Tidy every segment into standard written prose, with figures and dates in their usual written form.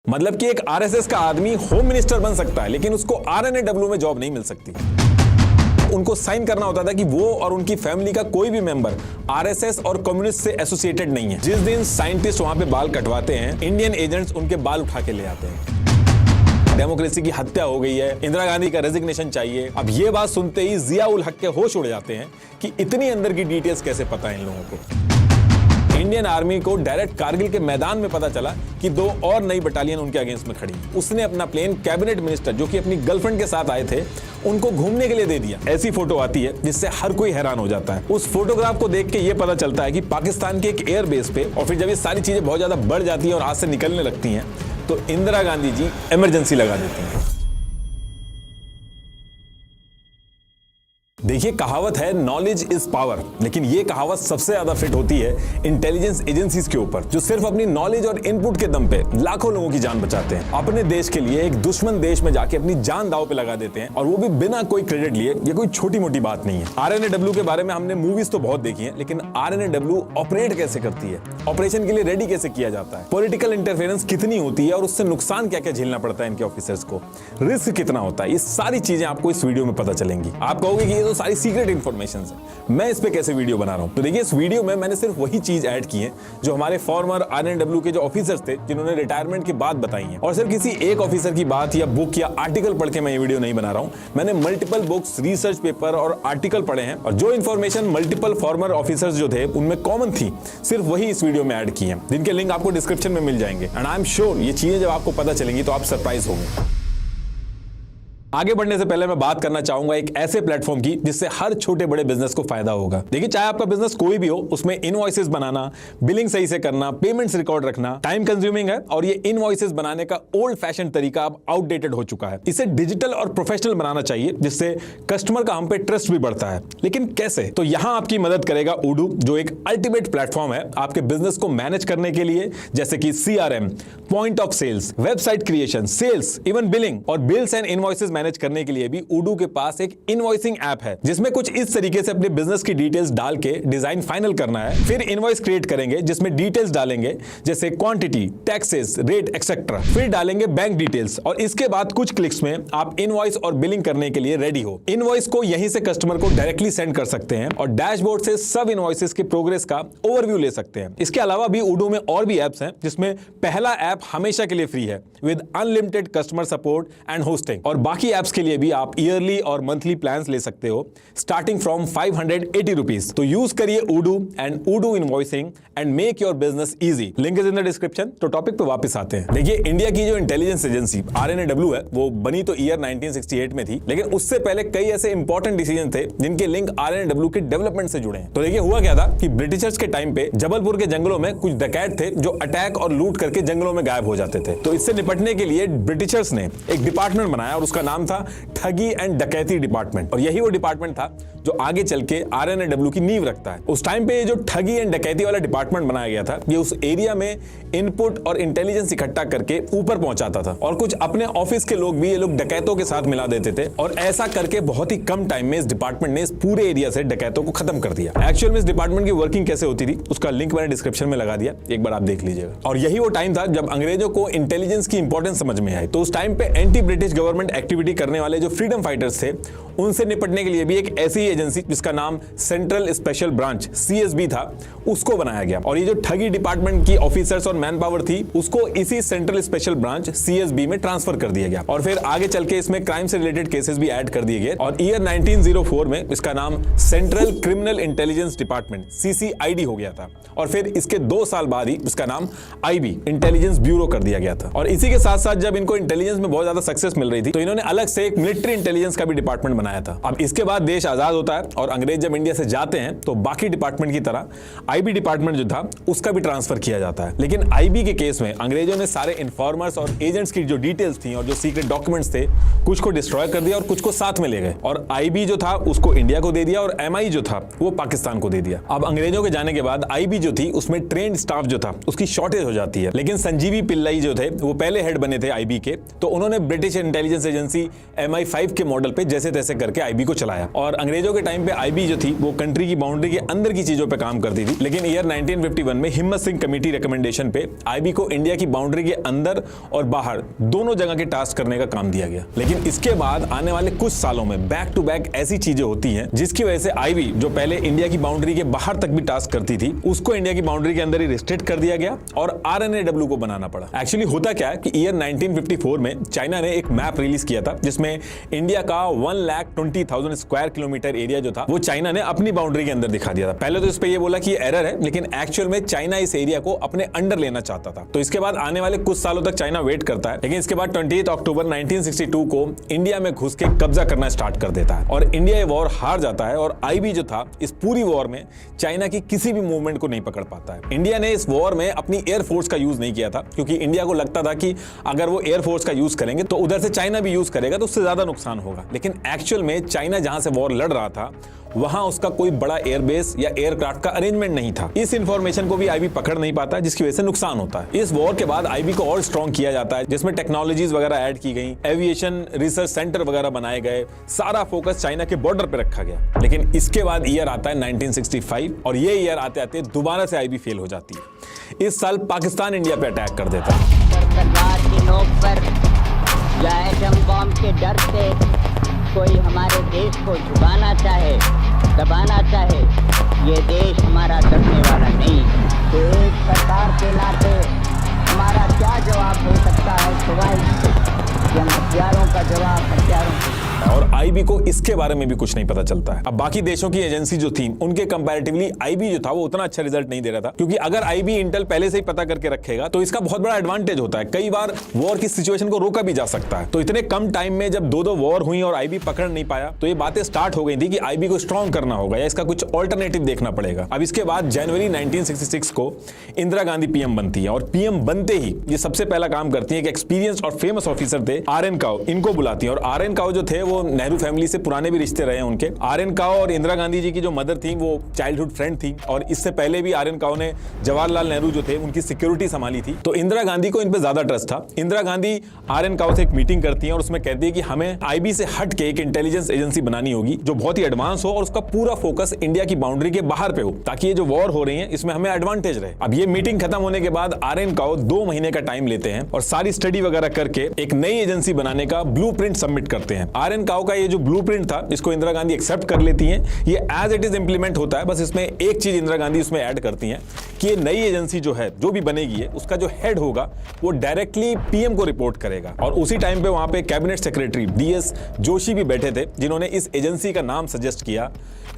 मतलब कि एक आरएसएस का आदमी होम मिनिस्टर बन सकता है, लेकिन उसको आरएनएडब्ल्यू में जॉब नहीं मिल सकती। उनको साइन करना होता था कि वो और उनकी फैमिली का कोई भी मेंबर आरएसएस और कम्युनिस्ट से एसोसिएटेड नहीं है। जिस दिन साइंटिस्ट वहां पे बाल कटवाते हैं, इंडियन एजेंट्स उनके बाल उठा के ले आते हैं। डेमोक्रेसी की हत्या हो गई है, इंदिरा गांधी का रेजिग्नेशन चाहिए। अब ये बात सुनते ही जिया उल हक के होश उड़ जाते हैं कि इतनी अंदर की डिटेल्स कैसे पता है इन लोगों को। इंडियन आर्मी को डायरेक्ट कारगिल के मैदान में पता चला कि 2 और नई बटालियन उनके अगेंस्ट में खड़ी है। उसने अपना प्लेन कैबिनेट मिनिस्टर, जो कि अपनी गर्लफ्रेंड के साथ आए थे, उनको घूमने के लिए दे दिया। ऐसी फोटो आती है जिससे हर कोई हैरान हो जाता है। उस फोटोग्राफ को देख के ये पता चलता है कि पाकिस्तान के एक एयरबेस पे, और फिर जब ये सारी चीजें बहुत ज्यादा बढ़ जाती हैं और हाथ से निकलने लगती हैं, तो इंदिरा गांधी जी इमरजेंसी लगा देती हैं। देखिए, कहावत है नॉलेज इज पावर, लेकिन ये कहावत सबसे ज्यादा फिट होती है इंटेलिजेंस एजेंसीज के ऊपर, जो सिर्फ अपनी नॉलेज और इनपुट के दम पे लाखों लोगों की जान बचाते हैं। अपने देश के लिए एक दुश्मन देश में जाके अपनी जान दांव पे लगा देते हैं, और वो भी बिना कोई क्रेडिट लिए। ये कोई छोटी मोटी बात नहीं है। आरएनएडब्ल्यू के बारे में हमने मूवीज तो बहुत देखी है, लेकिन आरएनएडब्ल्यू ऑपरेट कैसे करती है, ऑपरेशन के लिए रेडी कैसे किया जाता है, पॉलिटिकल इंटरफेरेंस कितनी होती है और उससे नुकसान क्या क्या झेलना पड़ता है इनके ऑफिसर्स को, रिस्क कितना होता है, ये सारी चीजें आपको इस वीडियो में पता चलेंगी। आप कहोगे कि ये तो सारी सीक्रेट इंफॉर्मेशन है, मैं इस पे कैसे वीडियो बना रहा हूं? तो देखिए, इस वीडियो में मैंने सिर्फ वही चीज ऐड की है जो हमारे फॉर्मर आरएनएडब्ल्यू के जो ऑफिसर्स थे, जिन्होंने रिटायरमेंट के बाद बताई है। और सिर्फ किसी एक ऑफिसर की बात या बुक या आर्टिकल पढ़ के मैं ये वीडियो नहीं बना रहा हूं। मैंने मल्टीपल बुक्स, रिसर्च पेपर और आर्टिकल पढ़े हैं, और जो इन्फॉर्मेशन मल्टीपल फॉर्मर ऑफिसर्स जो थे उनमें कॉमन थी, सिर्फ वही इस वीडियो में ऐड की है, जिनके लिंक आपको डिस्क्रिप्शन में मिल जाएंगे। एंड आई एम श्योर ये चीजें जब आपको पता चलेंगी तो आप सरप्राइज होंगे। आगे बढ़ने से पहले मैं बात करना चाहूंगा एक ऐसे प्लेटफॉर्म की जिससे हर छोटे बड़े बिजनेस को फायदा होगा। देखिए, चाहे आपका बिजनेस कोई भी हो, उसमें इनवॉइसेस बनाना, बिलिंग सही से करना, पेमेंट्स रिकॉर्ड रखना टाइम कंज्यूमिंग है, और ये इनवॉइसेस बनाने का ओल्ड फैशन तरीका अब आउटडेटेड हो चुका है। इसे डिजिटल और प्रोफेशनल बनाना चाहिए, जिससे कस्टमर का हम पे ट्रस्ट भी बढ़ता है। लेकिन कैसे? तो यहां आपकी मदद करेगा Odoo, जो एक अल्टीमेट प्लेटफॉर्म है आपके बिजनेस को मैनेज करने के लिए, जैसे कि CRM, point of sales, website creation, sales, even billing और बिल्स एंड इनवॉइसेस मैनेज करने के लिए भी Odoo के पास एक इनवॉइसिंग ऐप है, जिसमें कुछ इस तरीके से अपने बिजनेस की डिटेल्स डाल के डिजाइन फाइनल करना है। फिर इनवॉइस क्रिएट करेंगे, जिसमें डिटेल्स डालेंगे जैसे क्वांटिटी, टैक्सेस, रेट एक्सेट्रा। फिर डालेंगे बैंक डिटेल्स, और इसके बाद कुछ क्लिक्स में आप इनवॉइस और बिलिंग करने के लिए रेडी हो। इनवॉइस को यहीं से कस्टमर को डायरेक्टली सेंड कर सकते हैं, और डैशबोर्ड से सब इनवॉइसेस के प्रोग्रेस का ओवरव्यू ले सकते हैं। इसके अलावा भी Odoo में और भी एप्स हैं, जिसमें पहला ऐप हमेशा के लिए फ्री है with unlimited customer support and hosting, और बाकी एप्स के लिए भी आप ईयरली और मंथली प्लान्स ले सकते हो, स्टार्टिंग फ्रॉम 580 रुपीज। तो यूज करिए Odoo and Odoo invoicing and make your business easy. Link is in the description. तो टॉपिक पे वापस आते हैं। देखिए, इंडिया की जो इंटेलिजेंस एजेंसी आरएनएडब्ल्यू है, वो बनी तो ईयर 1968 में थी, लेकिन उससे पहले कई ऐसे इंपॉर्टेंट डिसीजन थे जिनके लिंक आरएनएडब्ल्यू के डेवलपमेंट से जुड़े हैं। तो देखिए, हुआ क्या था कि ब्रिटिशर्स के टाइम पे जबलपुर के जंगलों में कुछ डकैत थे जो अटैक और लूट करके जंगलों में गायब हो जाते थे। तो इससे निपटने के लिए ब्रिटिशर्स ने एक डिपार्टमेंट बनाया, और उसका नाम था ठगी एंड डकैती डिपार्टमेंट। और यही वो डिपार्टमेंट था जो आगे चल के आरएनएडब्ल्यू की नींव रखता है। उस टाइम पे ये जो ठगी एंड डकैती वाला डिपार्टमेंट बनाया गया था, ये उस एरिया में इनपुट और इंटेलिजेंस इकट्ठा करके ऊपर पहुंचाता था, और कुछ अपने ऑफिस के लोग भी ये लोग डकैतों के साथ मिला देते थे। और ऐसा करके बहुत ही कम टाइम में इस डिपार्टमेंट ने इस पूरे एरिया से डकैतों को खत्म कर दिया। एक्चुअल में इस डिपार्टमेंट की वर्किंग कैसे होती थी, उसका लिंक मैंने डिस्क्रिप्शन में लगा दिया, एक बार आप देख लीजिएगा। और यही वो टाइम था जब अंग्रेजों को इंटेलिजेंस की इंपॉर्टेंस समझ में आई। तो उस टाइम पे एंटी ब्रिटिश गवर्नमेंट एक्टिविटी करने वाले जो फ्रीडम फाइटर्स थे, उनसे निपटने के लिए भी एक ऐसी एजेंसी, जिसका नाम सेंट्रल स्पेशल ब्रांच CSB था, उसको बनाया गया। और ये जो ठगी डिपार्टमेंट की ऑफिसर्स और मैन पावर थी, उसको इसी सेंट्रल स्पेशल ब्रांच CSB में ट्रांसफर कर दिया गया। और फिर आगे चल के इसमें क्राइम से रिलेटेड केसेस भी ऐड कर दिए गए, और ईयर 1904 में इसका नाम central criminal intelligence department CCID हो गया था। और फिर इसके 2 साल बाद ही इसका नाम IB इंटेलिजेंस ब्यूरो कर दिया गया था। और इसी के साथ साथ जब इनको इंटेलिजेंस में बहुत ज्यादा सक्सेस मिल रही थी, तो इन्होंने अलग से एक मिलिट्री इंटेलिजेंस का भी डिपार्टमेंट बनाया था। अब इसके बाद देश आजाद होता है, और अंग्रेज जब इंडिया से जाते हैं, तो बाकी डिपार्टमेंट की तरह IB डिपार्टमेंट जो था, उसका भी ट्रांसफर किया जाता है। लेकिन IB के केस में अंग्रेजों ने सारे इन्फॉर्मर्स और एजेंट्स की जो डिटेल्स थी और जो सीक्रेट डॉक्यूमेंट्स थे, कुछ को डिस्ट्रॉय कर दिया और कुछ को साथ में ले गए। और IB जो था उसको इंडिया को दे दिया, और MI जो था वो पाकिस्तान को दे दिया। अब अंग्रेजों के जाने के बाद IB जो थी, उसमें ट्रेंड स्टाफ जो था उसकी शॉर्टेज हो जाती है। लेकिन संजीवी पिल्लाई जो थे, वो पहले हेड बने थे IB के, तो उन्होंने ब्रिटिश इंटेलिजेंस एजेंसी MI5 के मॉडल पे जैसे तैसे करके IB को चलाया। और अंग्रेजों अंग्रेजों के टाइम पे आईबी जो थी वो कंट्री की बाउंड्री के अंदर की चीजों पे काम करती थी, लेकिन ईयर 1951 में हिम्मत सिंह कमेटी रिकमेंडेशन पे आईबी को इंडिया की बाउंड्री के अंदर और बाहर दोनों जगह के टास्क करने का काम दिया गया। लेकिन इसके बाद आने वाले कुछ सालों में बैक टू बैक ऐसी चीजें होती हैं जिसकी वजह से आईबी जो पहले इंडिया की बाउंड्री के बाहर तक भी टास्क करती थी उसको इंडिया की बाउंड्री के अंदर ही रिस्ट्रिक्ट कर दिया गया और आरएनएडब्ल्यू को बनाना पड़ा। एक्चुअली होता क्या है कि ईयर 1954 में चाइना ने एक मैप रिलीज किया था जिसमें इंडिया का 1,20,000 स्क्वायर किलोमीटर एरिया जो था वो चाइना ने अपनी बाउंड्री के अंदर दिखा दिया था। पहले तो इस पे ये बोला कि ये एरर है, लेकिन एक्चुअल में चाइना इस एरिया को अपने अंडर लेना चाहता था। तो इसके बाद आने वाले कुछ सालों तक चाइना वेट करता है, लेकिन इसके बाद 28 अक्टूबर 1962 को इंडिया में घुस के कब्जा करना स्टार्ट कर देता है और इंडिया ये वॉर हार जाता है और आईबी जो था इस पूरी वॉर में चाइना की किसी भी मूवमेंट को नहीं पकड़ पाता है। इंडिया ने इस वॉर में अपनी एयरफोर्स का यूज नहीं किया था क्योंकि इंडिया को लगता था कि अगर वो एयरफोर्स का यूज करेंगे तो उधर से चाइना भी यूज करेगा तो उससे ज्यादा नुकसान होगा। लेकिन एक्चुअल में चाइना जहां से वॉर लड़ रहा था वहां उसका कोई बड़ा एयरबेस या एयरक्राफ्ट का अरेंजमेंट नहीं था। इस इंफॉर्मेशन को भी आईबी पकड़ नहीं पाता जिसकी वजह से नुकसान होता है। इस वॉर के बाद आईबी को और स्ट्रॉन्ग किया जाता है जिसमें टेक्नोलॉजीज वगैरह ऐड की गई, एविएशन रिसर्च सेंटर वगैरह बनाए गए, सारा फोकस चाइना के बॉर्डर पे रखा गया। लेकिन इसके बाद ईयर आता है 1965 और ये ईयर आते आते दोबारा से आईबी फेल हो जाती है। इस साल पाकिस्तान इंडिया पे अटैक कर देता है। सरकार की नोक पर या एटम बॉम्ब के डर से कोई हमारे देश को झुकाना चाहे, दबाना चाहे, ये देश हमारा डरने वाला नहीं। तो एक सरकार के नाते हमारा क्या जवाब हो सकता है सिवाय कि हम हथियारों का जवाब हथियारों से। और आईबी को इसके बारे में भी कुछ नहीं पता चलता है। अब बाकी देशों की एजेंसी जो थी उनके कंपैरेटिवली आईबी जो था वो उतना अच्छा रिजल्ट नहीं दे रहा था, क्योंकि अगर आईबी इंटेल पहले से ही पता करके रखेगा तो इसका बहुत बड़ा एडवांटेज होता है। कई बार वॉर की सिचुएशन को रोका भी जा सकता है। तो इतने कम टाइम में जब दो वॉर हुई और आईबी पकड़ नहीं पाया तो ये बातें स्टार्ट हो गई थी कि आईबी को स्ट्रॉन्ग करना होगा या इसका कुछ ऑल्टरनेटिव देखना पड़ेगा। अब इसके बाद जनवरी 1966 को इंदिरा गांधी पीएम बनती है और पीएम बनते ही ये सबसे पहला काम करती है कि एक्सपीरियंस और फेमस ऑफिसर थे आर.एन. काओ, इनको बुलाती है। और आर.एन. काओ जो थे वो नेहरू फैमिली से पुराने भी रिश्ते रहे हैं उनके। आर.एन. काओ और इंदिरा गांधी जी की जो मदर थी वो चाइल्डहुड फ्रेंड थी और इससे पहले भी आर.एन. काओ ने जवाहरलाल नेहरू जो थे उनकी सिक्योरिटी संभाली थी। तो इंदिरा गांधी को इन पे ज्यादा ट्रस्ट था। इंदिरा गांधी आर.एन. काओ से एक मीटिंग करती है और उसमें कहती है कि हमें आईबी से हट के एक इंटेलिजेंस एजेंसी बनानी होगी जो बहुत ही एडवांस हो और उसका पूरा फोकस इंडिया की बाउंड्री के बाहर पे हो, ताकि ये जो वॉर हो रही है इसमें हमें एडवांटेज रहे। अब ये मीटिंग खत्म होने के बाद आर.एन. काओ 2 महीने का टाइम लेते हैं और सारी स्टडी वगैरह करके एक नई एजेंसी बनाने का ब्लूप्रिंट सबमिट करते हैं। आर.एन. काओ का ये जो ब्लूप्रिंट था इसको इंदिरा गांधी एक्सेप्ट कर लेती हैं। ये एज इट इज इंप्लीमेंट होता है। बस इसमें एक चीज इंदिरा गांधी उसमें ऐड करती हैं कि ये नई एजेंसी जो है जो भी बनेगी है उसका जो हेड होगा वो डायरेक्टली पीएम को रिपोर्ट करेगा। और उसी टाइम पे वहां पे कैबिनेट सेक्रेटरी डीएस जोशी भी बैठे थे जिन्होंने इस एजेंसी का नाम सजेस्ट किया,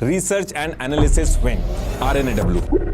रिसर्च एंड एनालिसिस विंग, आरएनएडब्ल्यू।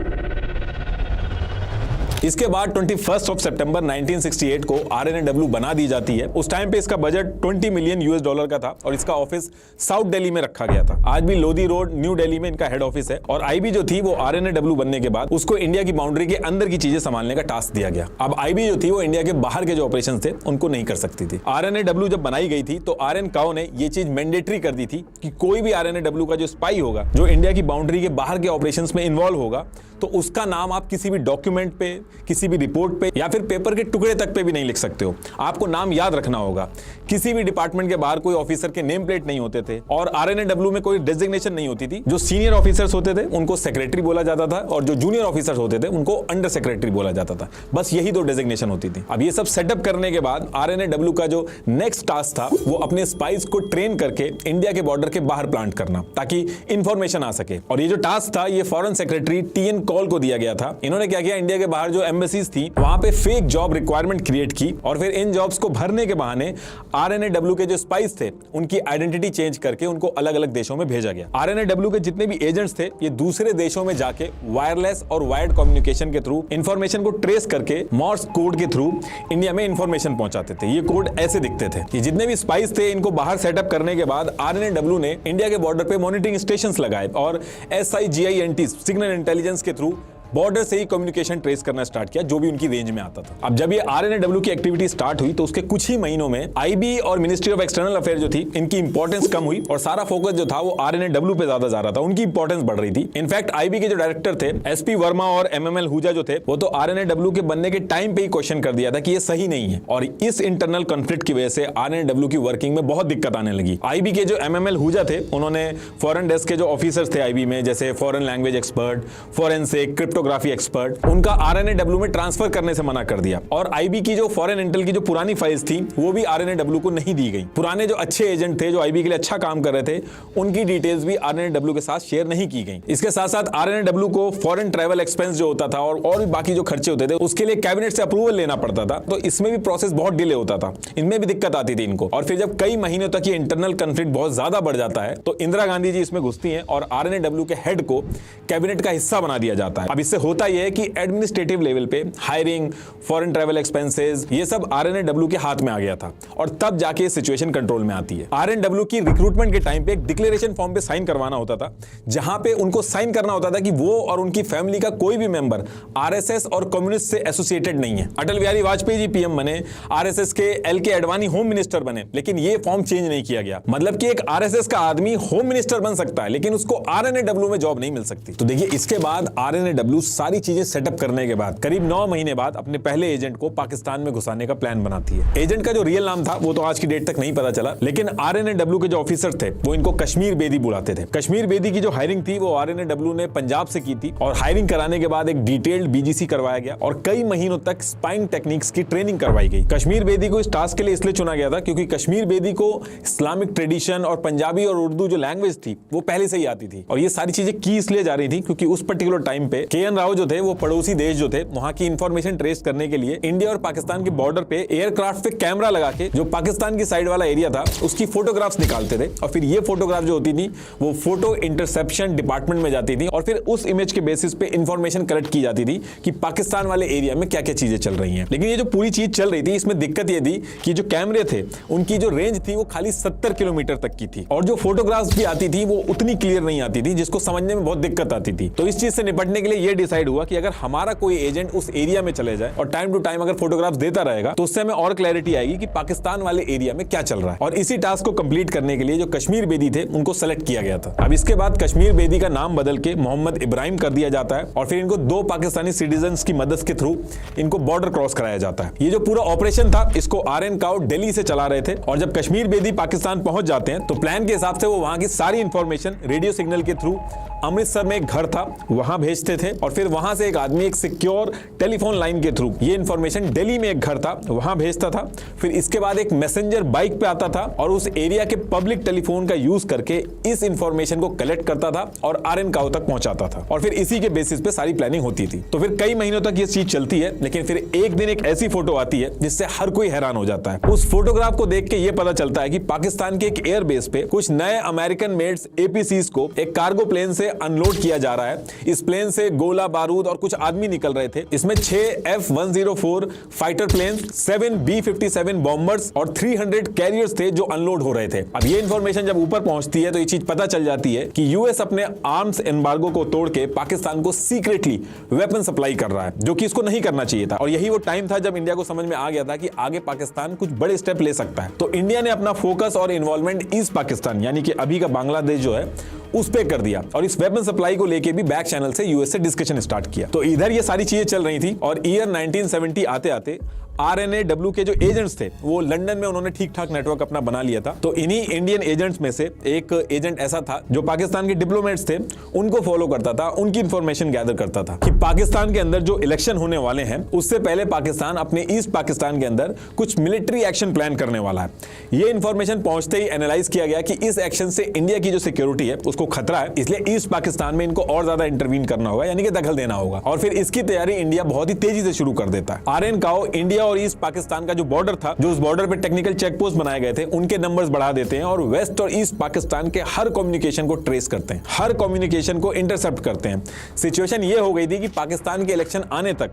इसके बाद 21 सितंबर 1968 को आरएनएडब्ल्यू बना दी जाती है। उस टाइम पे इसका बजट $20 मिलियन का था और इसका ऑफिस साउथ दिल्ली में रखा गया था। आज भी लोधी रोड न्यू दिल्ली में इनका हेड ऑफिस है। और आईबी जो थी वो आरएनएडब्ल्यू बनने के बाद उसको इंडिया की बाउंड्री के अंदर की चीजें संभालने का टास्क दिया गया। अब आईबी जो थी वो इंडिया के बाहर के जो ऑपरेशन थे उनको नहीं कर सकती थी। आरएनएडब्ल्यू जब बनाई गई थी तो आर.एन. काओ ने ये चीज मैंडेटरी कर दी थी कि कोई भी आरएनएडब्ल्यू का जो स्पाई होगा जो इंडिया की बाउंड्री के बाहर के ऑपरेशंस में इन्वॉल्व होगा तो उसका नाम आप किसी भी डॉक्यूमेंट पे, किसी भी रिपोर्ट पे या फिर पेपर के टुकड़े तक पे भी नहीं लिख सकते हो। आपको नाम याद रखना होगा। किसी भी डिपार्टमेंट के बाहर कोई ऑफिसर के नेम प्लेट नहीं होते थे और आरएनएडब्ल्यू में कोई डेजिग्नेशन नहीं होती थी। जो सीनियर ऑफिसर्स होते थे उनको सेक्रेटरी बोला जाता था और जो जूनियर ऑफिसर्स होते थे उनको अंडर सेक्रेटरी बोला जाता था। बस यही 2 डेजिग्नेशन होती थी। अब ये सब सेटअप करने के बाद आरएनएडब्ल्यू का जो नेक्स्ट टास्क था वो अपने स्पाइस को ट्रेन करके इंडिया के बॉर्डर के बाहर प्लांट करना ताकि इंफॉर्मेशन आ सके। और ये जो टास्क था ये फॉरेन सेक्रेटरी टीएन कॉल को दिया गया था। इन्होंने क्या किया, इंडिया के बाहर जो एम्बेसीज थी वहां पे फेक जॉब रिक्वायरमेंट क्रिएट की और फिर इन जॉब्स को भरने के बहाने आरएनएडब्ल्यू के जो स्पाइस थे उनकी आइडेंटिटी चेंज करके उनको अलग अलग देशों में भेजा गया। आरएनएडब्ल्यू के जितने भी एजेंट्स थे ये दूसरे देशों में जाके वायरलेस और वायर्ड कम्युनिकेशन के थ्रू इंफॉर्मेशन को ट्रेस करके मॉर्स कोड के थ्रू इंडिया में इंफॉर्मेशन पहुंचाते थे। ये कोड ऐसे दिखते थे। ये जितने भी स्पाइस थे इनको बाहर सेटअप करने के बाद आरएनएडब्ल्यू ने इंडिया के बॉर्डर पे मॉनिटरिंग स्टेशंस लगाए और SIGINT सिग्नल इंटेलिजेंस के थ्रू बॉर्डर से ही कम्युनिकेशन ट्रेस करना स्टार्ट किया, जो भी उनकी रेंज में आता था। अब जब ये RNAW की एक्टिविटी स्टार्ट हुई तो उसके कुछ ही महीनों में IB और मिनिस्ट्री ऑफ एक्सटर्नल अफेयर जो थी, इनकी इंपॉर्टेंस कम हुई और सारा फोकस जो था वो RNAW पे ज्यादा जा रहा था, उनकी इंपॉर्टेंस बढ़ रही थी। इनफैक्ट IB के जो डायरेक्टर थे SP वर्मा और MML हुजा जो थे, वो तो RNAW के बनने के टाइम पे ही क्वेश्चन कर दिया था कि ये सही नहीं है, और इस इंटरनल कॉन्फ्लिक्ट की वजह से RNAW की वर्किंग में बहुत दिक्कत आने लगी। IB के जो MML हुजा थे, उन्होंने फॉरेन डेस्क के जो ऑफिसर्स थे IB में, जैसे foreign language expert, forensic, cryptography expert, उनका RNAW में ट्रांसफर करने से मना कर दिया। और IB की जो फॉरेन इंटेल की जो पुरानी फाइल्स थी वो भी RNAW को नहीं दी गई। पुराने जो अच्छे एजेंट थे जो IB के लिए अच्छा काम कर रहे थे, उनकी डिटेल्स भी RNAW के साथ शेयर नहीं की गई। इसके साथ साथ RNAW को फॉरेन ट्रैवल एक्सपेंस जो होता था और भी बाकी जो खर्चे होते थे, उसके लिए कैबिनेट से अप्रूवल लेना पड़ता था, तो इसमें भी प्रोसेस बहुत डिले होता था, इनमें भी दिक्कत आती थी इनको। और फिर जब कई महीनों तक ये इंटरनल कॉन्फ्लिक्ट बहुत ज्यादा बढ़ जाता है तो इंदिरा गांधी जी इसमें घुसती हैं और RNAW के हेड को कैबिनेट का हिस्सा बना दिया जाता है। अब इससे होता यह है कि एडमिनिस्ट्रेटिव लेवल पे हायरिंग, फॉरेन ट्रैवल एक्सपेंसेस, ये सब RNAW के हाथ में आ गया था, और तब जाके सिचुएशन कंट्रोल में आती है। RNAW की रिक्रूटमेंट के टाइम पे एक डिक्लेरेशन फॉर्म पे साइन करवाना होता था, जहां पे उनको साइन करना होता था कि वो और उनकी फैमिली का कोई भी मेंबर RSS और कम्युनिस्ट से एसोसिएटेड नहीं है। अटल बिहारी वाजपेयी जी PM बने, RSS के LK अडवाणी होम मिनिस्टर बने, लेकिन ये फॉर्म चेंज नहीं किया गया। मतलब कि एक RSS का आदमी होम मिनिस्टर बन सकता है, लेकिन उसको RNAW में जॉब नहीं मिल सकती। तो देखिए, इसके बाद RNAW सारी चीजें सेटअप करने के बाद करीब 9 महीने बाद अपने पहले एजेंट को पाकिस्तान में घुसाने का प्लान बनाती है। एजेंट का जो रियल नाम था वो तो आज की डेट तक नहीं पता चला, लेकिन RNAW के जो ऑफिसर थे वो इनको कश्मीर बेदी बुलाते थे। कश्मीर बेदी की जो हायरिंग थी वो RNAW ने पंजाब से की थी, और हायरिंग कराने के बाद एक डिटेल्ड BGC करवाया गया और कई महीनों तक स्पाइंग टेक्निक्स की ट्रेनिंग करवाई गई। कश्मीर बेदी को इस टास्क के लिए इसलिए चुना गया था क्योंकि कश्मीर बेदी को इस्लामिक ट्रेडिशन और पंजाबी और उर्दू जो लैंग्वेज थी वो पहले से ही आती थी, और ये सारी चीजें की इसलिए जा रही थी क्योंकि उस पर्टिकुलर टाइम पे KN राव जो थे वो पड़ोसी देश जो थे वहां की इंफॉर्मेशन ट्रेस करने के लिए इंडिया और पाकिस्तान के बॉर्डर पे एयरक्राफ्ट पे कैमरा लगा के जो पाकिस्तान की साइड वाला एरिया था उसकी फोटोग्राफ्स निकालते थे, और फिर ये फोटोग्राफ जो होती थी वो फोटो इंटरसेप्शन डिपार्टमेंट में जाती थी, और फिर उस इमेज के बेसिस पे इंफॉर्मेशन कलेक्ट की जाती थी कि पाकिस्तान वाले एरिया में क्या क्या चीजें चल रही हैं। लेकिन ये जो पूरी चीज चल रही थी, इसमें दिक्कत ये थी कि जो कैमरे थे उनकी जो रेंज थी वो खाली 70 किलोमीटर तक की थी, और जो फोटोग्राफ्स भी आती थी वो उतनी क्लियर नहीं आती थी, जिसको समझने में बहुत दिक्कत आती थी। तो इस चीज से निपटने के लिए ये डिसाइड हुआ कि अगर हमारा कोई एजेंट उस एरिया में चले जाए और टाइम टू टाइम अगर फोटोग्राफ्स देता रहेगा तो उससे हमें और क्लैरिटी आएगी कि पाकिस्तान वाले एरिया में क्या चल रहा है। और इसी टास्क को कंप्लीट करने के लिए जो कश्मीर बेदी थे उनको सेलेक्ट किया गया था। अब इसके बाद कश्मीर बेदी का नाम बदल के मोहम्मद इब्राहिम कर दिया जाता है, और फिर इनको 2 पाकिस्तानी सिटीजन्स की मदद के थ्रू इनको बॉर्डर क्रॉस कराया जाता है। ये जो पूरा ऑपरेशन था इसको RN काउ दिल्ली से चला रहे थे, और जब कश्मीर बेदी पाकिस्तान पहुंच जाते हैं तो प्लान के हिसाब से वो वहां की सारी इंफॉर्मेशन रेडियो सिग्नल के थ्रू अमृतसर में एक घर था वहां भेजते थे, और फिर वहां से एक आदमी एक सिक्योर टेलीफोन लाइन के थ्रू ये इंफॉर्मेशन दिल्ली में एक घर था वहां भेजता था। फिर इसके बाद एक मैसेंजर बाइक पे आता था और उस एरिया के पब्लिक टेलीफोन का यूज करके इस इंफॉर्मेशन को कलेक्ट करता था और RN काउ तक पहुंचाता था, और फिर इसी के बेसिस पे सारी प्लानिंग होती थी। तो फिर कई महीनों तक ये चीज चलती है, लेकिन फिर एक दिन एक ऐसी फोटो आती है जिससे हर कोई हैरान हो जाता है। उस फोटोग्राफ को देख के ये पता चलता है कि पाकिस्तान के एक एयरबेस पे कुछ नए अमेरिकन मेड्स APCs को एक कार्गो प्लेन से अनलोड किया जा रहा है। इस प्लेन से गोला बारूद और कुछ आदमी निकल रहे थे। इसमें 6 F-104 fighter plane, 7 B-57 bombers और 300 कैरियर्स थे जो अनलोड हो रहे थे। अब ये इंफॉर्मेशन जब ऊपर पहुंचती है तो ये चीज पता चल जाती है कि US अपने आर्म्स एम्बार्गो को तोड़ के पाकिस्तान को सीक्रेटली वेपन सप्लाई कर रहा है, जो कि इसको नहीं करना चाहिए था। और यही वो टाइम था जब इंडिया को समझ में आ गया था कि आगे पाकिस्तान कुछ बड़े स्टेप ले सकता है। तो इंडिया ने अपना फोकस और इन्वॉल्वमेंट ईस्ट पाकिस्तान यानी कि अभी का बांग्लादेश जो है उस पे कर दिया, और इस वेपन सप्लाई को लेके भी बैक चैनल से US से डिस्कशन स्टार्ट किया। तो इधर ये सारी चीजें चल रही थी, और ईयर 1970 आते आते RNAW के जो एजेंट्स थे वो लंदन में उन्होंने ठीक ठाक नेटवर्क अपना बना लिया था। तो इन्हीं इंडियन एजेंट्स में से एक एजेंट ऐसा था जो पाकिस्तान के डिप्लोमेट्स थे उनको फॉलो करता था, उनकी इंफॉर्मेशन गैदर करता था कि पाकिस्तान के अंदर जो इलेक्शन होने वाले हैं उससे पहले पाकिस्तान अपने ईस्ट पाकिस्तान के अंदर कुछ मिलिट्री एक्शन प्लान करने वाला है। ये इंफॉर्मेशन पहुंचते ही एनालाइज किया गया कि इस एक्शन से इंडिया की जो सिक्योरिटी है उसको खतरा है, इसलिए ईस्ट पाकिस्तान में इनको और ज्यादा इंटरवीन करना होगा, यानी कि दखल देना होगा। और फिर इसकी तैयारी इंडिया बहुत ही तेजी से शुरू कर देता है। RN काउ इंडिया और ईस्ट पाकिस्तान का जो बॉर्डर था, जो उस बॉर्डर पे टेक्निकल चेक पोस्ट बनाए गए थे, उनके नंबर्स बढ़ा देते हैं और वेस्ट और ईस्ट पाकिस्तान के हर कम्युनिकेशन को ट्रेस करते हैं, हर कम्युनिकेशन को इंटरसेप्ट करते हैं। सिचुएशन ये हो गई थी कि पाकिस्तान के इलेक्शन आने तक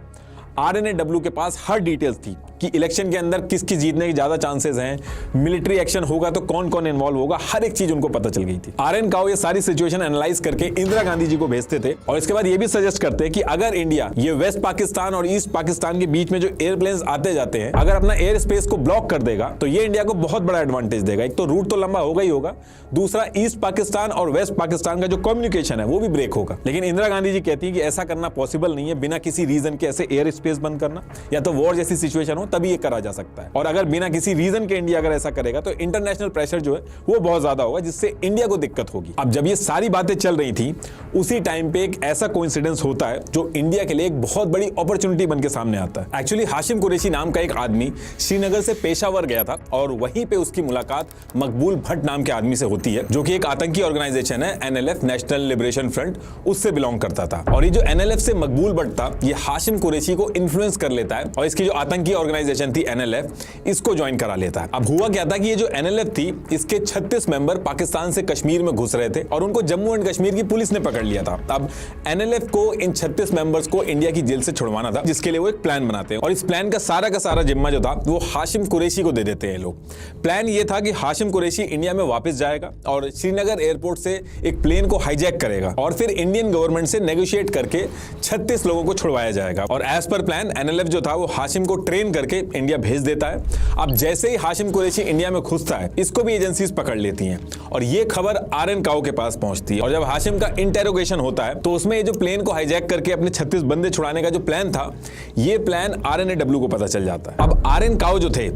RNAW के पास हर डिटेल्स थी, कि इलेक्शन के अंदर किसकी जीतने के ज्यादा चांसेस हैं, मिलिट्री एक्शन होगा तो कौन कौन इन्वॉल्व होगा, हर एक चीज उनको पता चल गई थी। आरएन काओ ये सारी सिचुएशन एनालाइज करके इंदिरा गांधी जी को भेजते थे और इसके बाद ये भी सजेस्ट करते कि अगर इंडिया ये वेस्ट पाकिस्तान और ईस्ट पाकिस्तान के बीच में जो एयरप्लेन्स आते जाते हैं अगर अपना एयर स्पेस को ब्लॉक कर देगा तो ये इंडिया को बहुत बड़ा एडवांटेज देगा। एक तो रूट तो लंबा होगा ही होगा, दूसरा ईस्ट पाकिस्तान और वेस्ट पाकिस्तान का जो कम्युनिकेशन है वो भी ब्रेक होगा। लेकिन इंदिरा गांधी जी कहती है कि ऐसा करना पॉसिबल नहीं है, बिना किसी रीजन के ऐसे एयर स्पेस बंद करना, या तो वॉर जैसी सिचुएशन हो तभी ये करा जा सकता है। और अगर बिना किसी रीजन के इंडिया अगर ऐसा करेगा तो इंटरनेशनल प्रेशर जो है वो बहुत ज्यादा होगा, जिससे इंडिया को दिक्कत होगी। अब जब ये सारी बातें चल रही थी उसी टाइम पे एक ऐसा कोइंसिडेंस होता है जो इंडिया के लिए एक बहुत बड़ी अपॉर्चुनिटी बन के सामने आता है। एक्चुअली हाशिम कुरैशी नाम का एक आदमी श्रीनगर से पेशावर गया था और वहीं पे उसकी मुलाकात मकबूल भट्ट नाम के आदमी से होती है, जो कि एक आतंकी ऑर्गेनाइजेशन है एनएलएफ, नेशनल लिबरेशन फ्रंट, उससे बिलोंग करता था। और ये जो एनएलएफ से मकबूल भट्ट था ये हाशिम कुरैशी को इन्फ्लुएंस कर लेता है और इसकी जो आतंकी ऑर्गेनाइजेशन थी एनएलएफ इसको ज्वाइन करा लेता है। अब हुआ क्या था कि ये जो एनएलएफ थी इसके 36 मेंबर पाकिस्तान से कश्मीर में घुस रहे थे और उनको जम्मू एंड कश्मीर की पुलिस ने पकड़ लिया था। अब एनएलएफ को इन 36 मेंबर्स को इंडिया की जेल से छुड़वाना था, जिसके लिए वो एक प्लान बनाते हैं और इस प्लान का सारा जिम्मा जो था वो हाशिम कुरैशी को दे देते हैं लोग। प्लान ये था कि हाशिम कुरैशी इंडिया में वापस जाएगा और श्रीनगर एयरपोर्ट से एक प्लेन को हाईजैक करेगा और फिर इंडियन गवर्नमेंट से नेगोशिएट करके 36 लोगों को छुड़वाया जाएगा। और एज पर प्लान एनएलएफ जो था वो हाशिम को ट्रेन करके इंडिया भेज देता है। अब जैसे ही हाशिम कुरैशी इंडिया में घुसता है इसको भी एजेंसीज पकड़ लेती हैं और ये खबर आरएन काओ के पास पहुंचती है। और जब हाशिम का इंटेरोगेशन होता है तो उसमें ये जो प्लेन को हाईजैक करके अपने 36 बंदे छुड़ाने का जो प्लान था ये प्लान आरएनएडब्ल्यू को पता चल जाता है। अब आरएन काओ जो थे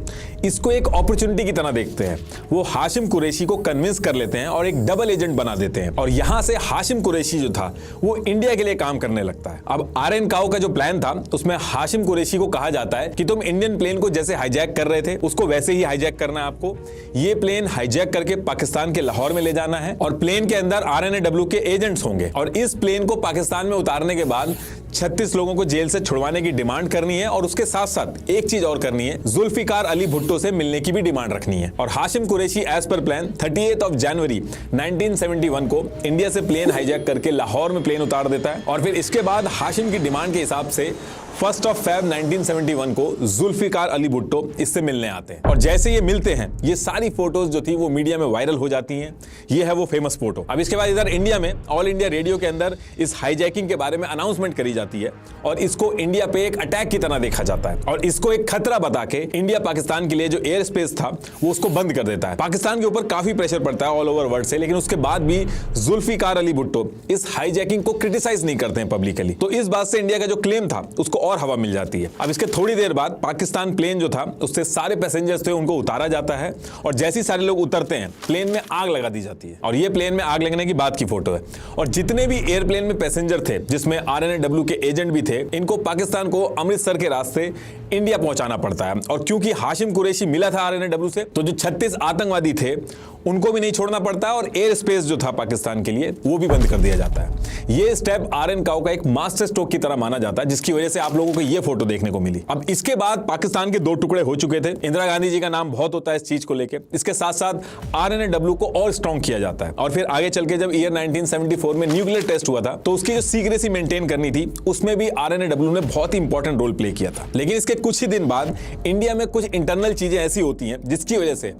इसको एक अपॉर्चुनिटी की तरह देखते हैं, वो हाशिम कुरैशी को कन्विंस कर लेते हैं और एक डबल एजेंट बना देते हैं और यहां से हाशिम कुरैशी जो था वो इंडिया के लिए काम करने लगता है। अब आरएन काओ का जो प्लान था उसमें हाशिम कुरैशी को कहा जाता है कि तुम इंडियन प्लेन को जैसे हाईजैक कर रहे थे उसको वैसे ही हाईजैक करना है आपको, ये प्लेन हाईजैक करके पाकिस्तान के लाहौर में ले जाना है और प्लेन के अंदर आरएनएडब्ल्यू के एजेंट्स होंगे और इस प्लेन को पाकिस्तान में उतारने के बाद 36 लोगों को जेल से छुड़वाने की डिमांड करनी है और उसके साथ साथ एक चीज और करनी है, जुल्फिकार अली भुट्टो से मिलने की भी डिमांड रखनी है। और Hashim Qureshi as per plan 38 जनवरी 1971 को इंडिया से प्लेन हाईजैक करके लाहौर में प्लेन उतार देता है और फिर इसके बाद हाशिम की डिमांड के हिसाब से 1 Feb 1971 को जुल्फिकार अली भुट्टो इससे मिलने आते हैं और जैसे ये मिलते हैं ये सारी फोटोज जो थी वो मीडिया में वायरल हो जाती हैं। ये है वो फेमस फोटो। अब इसके बाद इधर इंडिया में ऑल इंडिया रेडियो के अंदर इस हाईजैकिंग के बारे में अनाउंसमेंट करी जाती है और इसको इंडिया पे एक अटैक की तरह देखा जाता है और इसको एक खतरा बता के इंडिया पाकिस्तान के लिए जो एयर स्पेस था वो उसको बंद कर देता है। पाकिस्तान के ऊपर काफी प्रेशर पड़ता है ऑल ओवर वर्ल्ड से, लेकिन उसके बाद भी जुल्फिकार अली भुट्टो इस हाईजैकिंग को क्रिटिसाइज नहीं करते हैं पब्लिकली। तो इस बात से इंडिया का जो क्लेम था उसको और हवा मिल जाती है। अब इसके थोड़ी देर बाद पाकिस्तान प्लेन जो था उससे सारे पैसेंजर्स थे उनको उतारा जाता है और जैसे ही सारे लोग उतरते हैं प्लेन में आग लगा दी जाती है और ये प्लेन में आग लगने की बात की फोटो है। और जितने भी एयरप्लेन में पैसेंजर थे जिसमें आरएनएडब्ल्यू के एजेंट भी थे इनको पाकिस्तान को अमृतसर के रास्ते इंडिया पहुंचाना पड़ता है। और क्योंकि हाशिम कुरैशी मिला था आरएनएडब्ल्यू से तो जो 36 आतंकवादी थे उनको भी नहीं छोड़ना पड़ता है और एयर स्पेस जो था पाकिस्तान के लिए वो भी बंद कर दिया जाता है। ये स्टेप आरएन काओ का एक मास्टर स्ट्रोक की तरह माना जाता है जिसकी वजह से आप लोगों को ये फोटो देखने को मिली। अब इसके बाद पाकिस्तान के 2 टुकड़े हो चुके थे। इंदिरा गांधी जी का नाम बहुत होता है इस चीज को लेकर। इसके साथ साथ आरएनएडब्ल्यू को और स्ट्रॉन्ग किया जाता है और फिर आगे चल के जब ईयर 1974 में न्यूक्लियर टेस्ट हुआ था तो उसकी जो सीक्रेसी मेंटेन करनी थी उसमें भी आरएनएडब्ल्यू ने बहुत ही इंपॉर्टेंट रोल प्ले किया था। लेकिन इसके कुछ ही दिन बाद इंडिया में कुछ इंटरनल चीजें ऐसी होती हैं जिसकी वजह से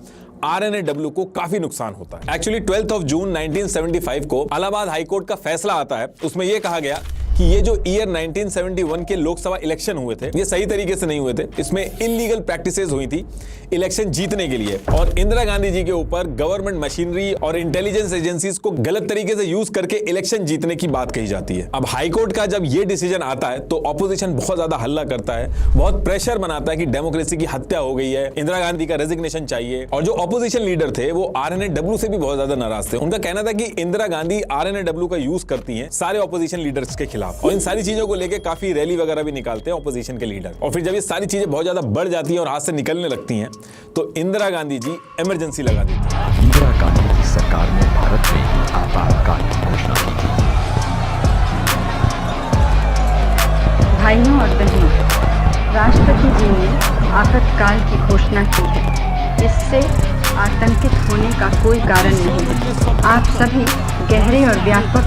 आरएनएडब्ल्यू को काफी नुकसान होता है। एक्चुअली 12 जून 1975 को इलाहाबाद हाईकोर्ट का फैसला आता है। उसमें यह कहा गया कि ये जो ईयर 1971 के लोकसभा इलेक्शन हुए थे ये सही तरीके से नहीं हुए थे, इसमें इलीगल प्रैक्टिसेस हुई थी इलेक्शन जीतने के लिए और इंदिरा गांधी जी के ऊपर गवर्नमेंट मशीनरी और इंटेलिजेंस एजेंसीज को गलत तरीके से यूज करके इलेक्शन जीतने की बात कही जाती है। अब हाईकोर्ट का जब ये डिसीजन आता है तो ऑपोजिशन बहुत ज्यादा हल्ला करता है, बहुत प्रेशर बनाता है कि डेमोक्रेसी की हत्या हो गई है, इंदिरा गांधी का रेजिग्नेशन चाहिए। और जो ऑपोजिशन लीडर थे वो आरएनएडब्ल्यू से भी बहुत ज्यादा नाराज थे। उनका कहना था कि इंदिरा गांधी आरएनएडब्ल्यू का यूज करती हैं सारे ऑपोजिशन लीडर्स के खिलाफ और इन सारी चीजों को लेकर काफी रैली वगैरह भी निकालते हैं ऑपोजिशन के लीडर। और फिर जब ये सारी चीजें बहुत ज्यादा बढ़ जाती हैं और हाथ से निकलने लगती हैं तो इंदिरा गांधी जी इमरजेंसी लगा देती हैं। इंदिरा गांधी की सरकार ने भारत में आपातकाल की घोषणा की थी। भाइयों और बहनों, राष्ट्रपति जी ने आपातकाल की घोषणा की है। इससे आतंकित होने का कोई कारण नहीं है। आप सभी गहरे और व्यापक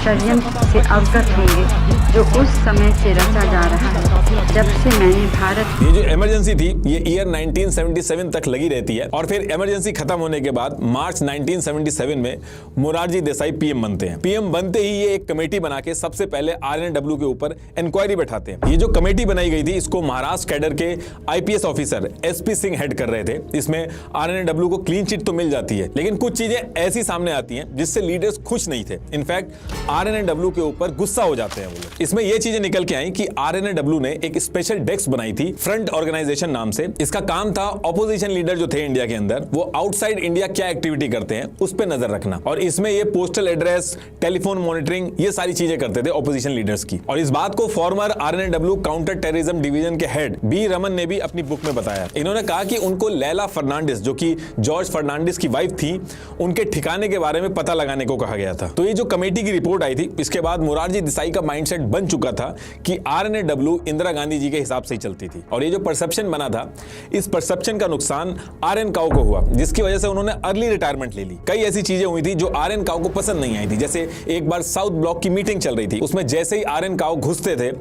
षड्यंत्र से अवगत होंगे जो उस समय से रचा जा रहा है जब से मैंने भारत। ये जो इमरजेंसी थी ये ईयर 1977 तक लगी रहती है और फिर इमरजेंसी खत्म होने के बाद मार्च 1977 में मोरारजी देसाई पीएम बनते हैं। पीएम बनते ही ये एक कमेटी बना के सबसे पहले आरएनएडब्ल्यू के ऊपर इंक्वायरी बैठाते हैं। ये जो कमेटी बनाई गई थी इसको महाराष्ट्र कैडर के IPS officer SP Singh head कर रहे थे। इसमें आरएनएडब्ल्यू को क्लीन चिट तो मिल जाती है लेकिन कुछ चीजें ऐसी सामने आती हैं जिससे लीडर्स खुश नहीं थे। इनफैक्ट आरएनएडब्ल्यू के ऊपर गुस्सा हो जाते हैं वो लोग। इसमें ये चीजें निकल के आई कि आरएनएडब्ल्यू ने एक स्पेशल डेस्क बनाई थी फ्रंट ऑर्गेनाइजेशन नाम से। इसका काम था ऑपोजिशन लीडर जो थे इंडिया के अंदर वो आउटसाइड इंडिया क्या एक्टिविटी करते हैं उस पर नजर रखना और इसमें ये पोस्टल एड्रेस, टेलीफोन मॉनिटरिंग, ये सारी चीजें करते थे ऑपोजिशन लीडर्स की। और इस बात को फॉर्मर आरएनएडब्ल्यू काउंटर टेररिज्म डिवीजन के हेड बी रमन ने भी अपनी बुक में बताया। इन्होंने कहा कि उनको लैला फर्नांडिस जो कि जॉर्ज फर्नांडिस की वाइफ थी उनके ठिकाने के बारे में पता लगाने को कहा गया था। तो ये जो कमेटी की रिपोर्ट आई थी इसके बाद मोरारजी देसाई का माइंडसेट बन चुका था कि आरएनएडब्ल्यू इंदिरा गांधी जी के हिसाब से ही चलती थी और ये जो परसेप्शन बना था इस परसेप्शन का नुकसान आरएन काओ को हुआ जिसकी वजह से उन्होंने अर्ली रिटायरमेंट ले ली। कई ऐसी चीजें हुई थी जो आरएन काओ को पसंद नहीं आई थी। जैसे एक बार साउथ ब्लॉक की मीटिंग चल रही थी उसमें जैसे ही आरएन काओ घुसते थे